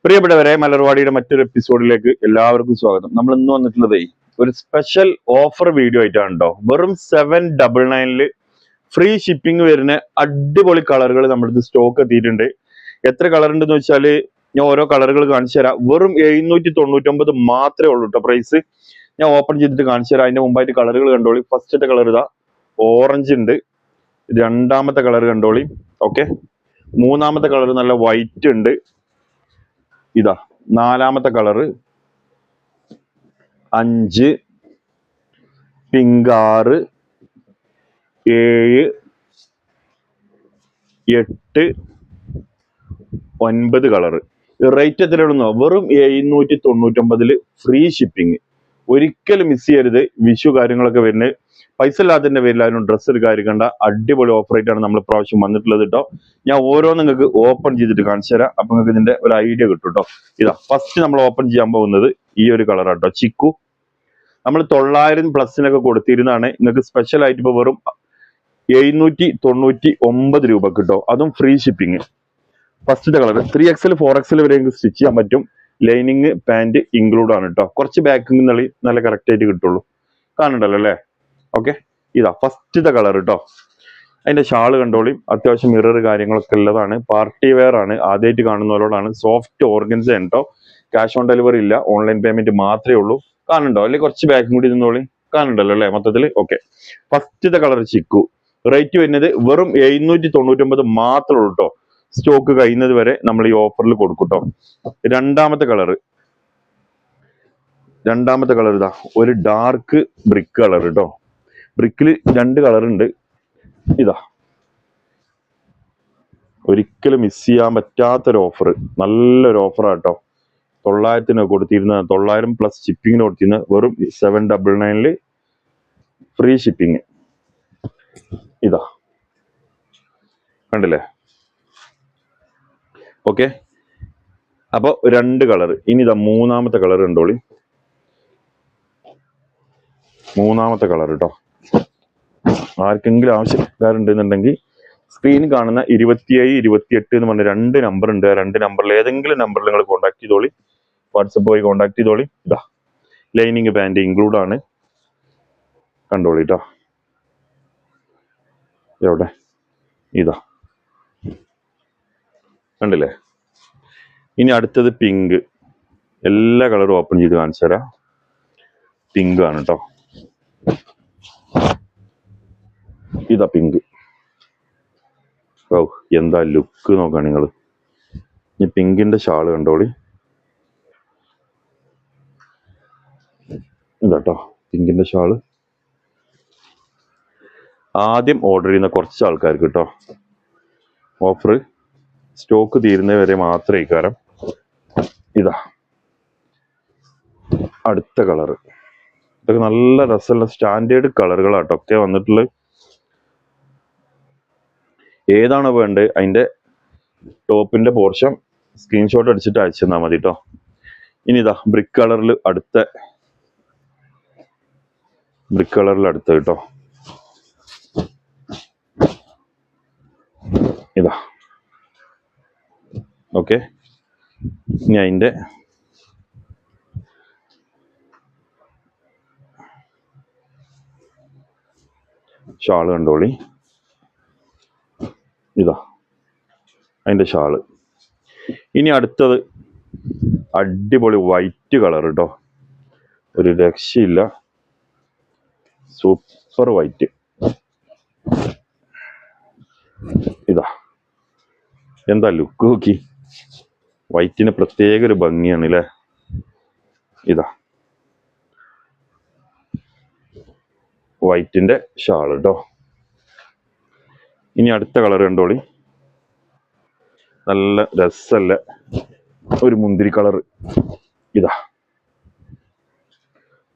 പ്രിയപ്പെട്ടവരെ, മലർവാടിയുടെ മറ്റൊരു എപ്പിസോഡിലേക്ക് എല്ലാവർക്കും സ്വാഗതം. നമ്മൾ ഇന്ന് വന്നിട്ടുള്ളതേ ഒരു സ്പെഷ്യൽ ഓഫർ വീഡിയോ ആയിട്ടാണ് കേട്ടോ. വെറും 799 ഫ്രീ ഷിപ്പിംഗ് വരുന്ന അടിപൊളി കളറുകൾ നമ്മുടെ സ്റ്റോക്ക് എത്തിയിട്ടുണ്ട്. എത്ര കളർ ഉണ്ടെന്ന് വെച്ചാല് ഞാൻ ഓരോ കളറുകൾ കാണിച്ചു തരാം. വെറും 799 മാത്രമേ ഉള്ളൂ കേട്ടോ പ്രൈസ്. ഞാൻ ഓപ്പൺ ചെയ്തിട്ട് കാണിച്ചു തരാം. അതിന്റെ മുമ്പായിട്ട് കളറുകൾ കണ്ടോളി. ഫസ്റ്റത്തെ കളർ ഇതാ ഓറഞ്ച് ഉണ്ട്. രണ്ടാമത്തെ കളർ കണ്ടോളി. ഓക്കെ, മൂന്നാമത്തെ കളർ നല്ല വൈറ്റ് ഉണ്ട്. ഇതാ നാലാമത്തെ കളറ് 5, പിങ്ക് 6, 7, 8, 9 കളറ്. റേറ്റ് എത്രയാണെന്നോ? വെറും 799 ഫ്രീ ഷിപ്പിംഗ്. ഒരിക്കലും മിസ് ചെയ്യരുത്. വിഷു കാര്യങ്ങളൊക്കെ വരുന്നത് പൈസ ഇല്ലാത്തതിന്റെ പേരിൽ അതിനും ഡ്രസ്സ് എടുക്കാതിരിക്കേണ്ട അടിപൊളി ഓഫർ ആയിട്ടാണ് നമ്മൾ പ്രാവശ്യം വന്നിട്ടുള്ളത് കേട്ടോ. ഞാൻ ഓരോ നിങ്ങൾക്ക് ഓപ്പൺ ചെയ്തിട്ട് കാണിച്ചു തരാം. അപ്പൊ നിങ്ങൾക്ക് ഇതിന്റെ ഒരു ഐഡിയ കിട്ടും കേട്ടോ. ഇതാ ഫസ്റ്റ് നമ്മൾ ഓപ്പൺ ചെയ്യാൻ പോകുന്നത് ഈ ഒരു കളർ കേട്ടോ, ചിക്കു. നമ്മൾ 900+ കൊടുത്തിരുന്നതാണ്. നിങ്ങൾക്ക് സ്പെഷ്യൽ ആയിട്ട് ഇപ്പൊ വെറും 799 രൂപ കിട്ടോ, അതും ഫ്രീ ഷിപ്പിംഗ്. ഫസ്റ്റത്തെ കളർ 3XL 4XL വരെ സ്റ്റിച്ച് ചെയ്യാൻ പറ്റും. ലൈനിങ് പാന്റ് ഇൻക്ലൂഡ് ആണ് കേട്ടോ. കുറച്ച് ബാക്കിങ് നല്ല കറക്റ്റ് ആയിട്ട് കിട്ടുള്ളൂ. കാണണ്ടല്ലോ അല്ലേ? ഓക്കെ, ഇതാ ഫസ്റ്റത്തെ കളർ കേട്ടോ. അതിന്റെ ഷാള് കണ്ടോളി. അത്യാവശ്യം മിറർ കാര്യങ്ങളൊക്കെ ഉള്ളതാണ്. പാർട്ടി വെയർ ആണ്. ആദ്യമായിട്ട് കാണുന്നവരോടാണ്. സോഫ്റ്റ് ഓർഗൻസ ഉണ്ടോ. ക്യാഷ് ഓൺ ഡെലിവറി ഇല്ല, ഓൺലൈൻ പേയ്മെന്റ് മാത്രമേ ഉള്ളൂ. കാണുന്നുണ്ടോ? അല്ലെങ്കിൽ കുറച്ച് ബാക്കും കൂടി നിന്നോളി. കാണുന്നുണ്ടല്ലോ അല്ലേ മൊത്തത്തില്? ഓക്കെ, ഫസ്റ്റത്തെ കളർ ചിക്കു. റേറ്റ് വരുന്നത് വെറും 799 മാത്രമേ ഉള്ളൂ കേട്ടോ. സ്റ്റോക്ക് കഴിയുന്നത് വരെ നമ്മൾ ഈ ഓഫറിൽ കൊടുക്കും കേട്ടോ. രണ്ടാമത്തെ കളർ ഇതാ ഒരു ഡാർക്ക് ബ്രിക്ക് കളർ കേട്ടോ. ബ്രിക്കിൽ 2 കളർ ഉണ്ട്. ഇതാ ഒരിക്കലും മിസ് ചെയ്യാൻ പറ്റാത്തൊരു ഓഫർ. നല്ലൊരു ഓഫറാണ് കേട്ടോ. 900 കൊടുത്തിരുന്ന 900+ ഷിപ്പിങ്ങിന് കൊടുത്തിരുന്ന വെറും 799 ഫ്രീ ഷിപ്പിങ്. ഇതാ കണ്ടില്ലേ? ഓക്കെ, അപ്പൊ 2 കളർ. ഇനി ഇതാ മൂന്നാമത്തെ കളർ കണ്ടോളി. മൂന്നാമത്തെ കളർ കേട്ടോ. ആർക്കെങ്കിലും ആവശ്യക്കാരുണ്ടെന്നുണ്ടെങ്കിൽ സ്ക്രീനിൽ കാണുന്ന 27, 28 എന്ന് പറഞ്ഞ 2 നമ്പർ ഉണ്ട്. 2 നമ്പറിൽ ഏതെങ്കിലും നമ്പറിൽ നിങ്ങൾ കോൺടാക്ട് ചെയ്തോളി. വാട്സപ്പ് വഴി കോൺടാക്ട് ചെയ്തോളി. ഇതാ ലൈനിങ് പാന്റ് ഇൻക്ലൂഡ് ആണ്. കണ്ടോളി കേട്ടോ. എവിടെ? ഇതാ കണ്ടില്ലേ? ഇനി അടുത്തത് പിങ്ക്. എല്ലാ കളറും ഓപ്പൺ ചെയ്ത് കാണിച്ചു തരാം. പിങ്ക് ആണ് കേട്ടോ. ഇതാ പിങ്ക്. ഓ, എന്താ ലുക്ക് നോക്കാം നിങ്ങൾ. ഈ പിങ്കിന്റെ ഷാള് കണ്ടോളി. ഇതാട്ടോ പിങ്കിന്റെ ഷാള്. ആദ്യം ഓർഡർ ചെയ്യുന്ന കുറച്ച് ആൾക്കാർക്ക് കേട്ടോ ഓഫർ. സ്റ്റോക്ക് തീരുന്നവരെ മാത്രമേ ഇക്കാരം. ഇതാ അടുത്ത കളർ. ഇതൊക്കെ നല്ല രസമുള്ള സ്റ്റാൻഡേർഡ് കളറുകളാട്ടോ ഒക്കെ വന്നിട്ടുള്ളത്. ഏതാണോ വേണ്ടത് അതിന്റെ ടോപ്പിന്റെ പോർഷൻ സ്ക്രീൻഷോട്ട് അടിച്ചിട്ട് അയച്ചു തന്നാൽ മതി കേട്ടോ. ഇനി ഇതാ ബ്രിക്ക് കളറിൽ അടുത്ത കേട്ടോ. ഇതാ ഓക്കെ. ഇനി അതിന്റെ ഷാള് കണ്ടോളി. ഇതാ അതിന്റെ ഷാള്. ഇനി അടുത്തത് അടിപൊളി വൈറ്റ് കളർ കേട്ടോ. ഒരു രക്ഷയില്ല, സൂപ്പർ വൈറ്റ്. ഇതാ എന്താ ലുക്ക് നോക്കി. വൈറ്റിന് പ്രത്യേക ഒരു ഭംഗിയാണ് അല്ലേ? ഇതാ വൈറ്റിന്റെ ഷാൾ കേട്ടോ. ഇനി അടുത്ത കളർ കണ്ടോളി. നല്ല രസല്ല ഒരു മുന്തിരി കളർ. ഇതാ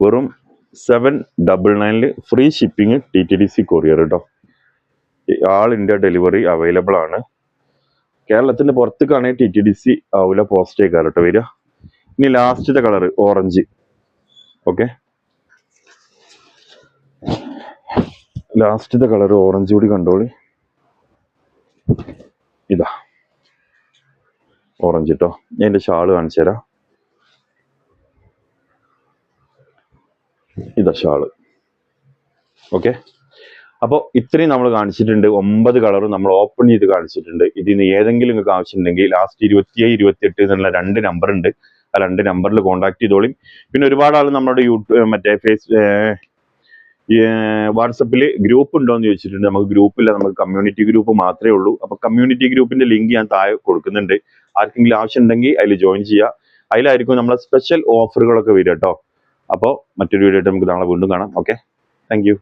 വെറും 799 ഫ്രീ ഷിപ്പിംഗ്, TTDC കൊറിയർ കേട്ടോ. ആൾ ഇന്ത്യ ഡെലിവറി അവൈലബിൾ ആണ്. കേരളത്തിന്റെ പുറത്തേക്കാണെങ്കിൽ TTDC ആവില്ല, പോസ്റ്റ് കേട്ടോ വരിക. ഇനി ലാസ്റ്റത്തെ കളർ ഓറഞ്ച്. ഓക്കെ, ലാസ്റ്റത്തെ കളർ ഓറഞ്ച് കൂടി കണ്ടോളി. ഇതാ ഓറഞ്ച് കേട്ടോ. ഞാൻ എൻ്റെ ഷാള് കാണിച്ചു തരാം. ഇതാ ഷാള്. ഓക്കെ, അപ്പോൾ ഇത്രയും നമ്മൾ കാണിച്ചിട്ടുണ്ട്. 9 കളറും നമ്മൾ ഓപ്പൺ ചെയ്ത് കാണിച്ചിട്ടുണ്ട്. ഇതിന് ഏതെങ്കിലും നിങ്ങൾക്ക് ആവശ്യമുണ്ടെങ്കിൽ ലാസ്റ്റ് 27, 28 എന്നുള്ള 2 നമ്പർ ഉണ്ട്. ആ 2 നമ്പറിൽ കോൺടാക്ട് ചെയ്തോളും. പിന്നെ ഒരുപാട് ആൾ നമ്മുടെ മറ്റേ വാട്സപ്പിൽ ഗ്രൂപ്പ് ഉണ്ടോ എന്ന് ചോദിച്ചിട്ടുണ്ട്. നമുക്ക് ഗ്രൂപ്പില്ല, നമുക്ക് കമ്മ്യൂണിറ്റി ഗ്രൂപ്പ് മാത്രമേ ഉള്ളൂ. അപ്പൊ കമ്മ്യൂണിറ്റി ഗ്രൂപ്പിന്റെ ലിങ്ക് ഞാൻ താഴെ കൊടുക്കുന്നുണ്ട്. ആർക്കെങ്കിലും ആവശ്യം ഉണ്ടെങ്കിൽ അതിൽ ജോയിൻ ചെയ്യുക. അതിലായിരിക്കും നമ്മളെ സ്പെഷ്യൽ ഓഫറുകളൊക്കെ വരിക കേട്ടോ. അപ്പോൾ മറ്റൊരു വീഡിയോ ആയിട്ട് നമുക്ക് നാളെ വീണ്ടും കാണാം. Okay, thank you.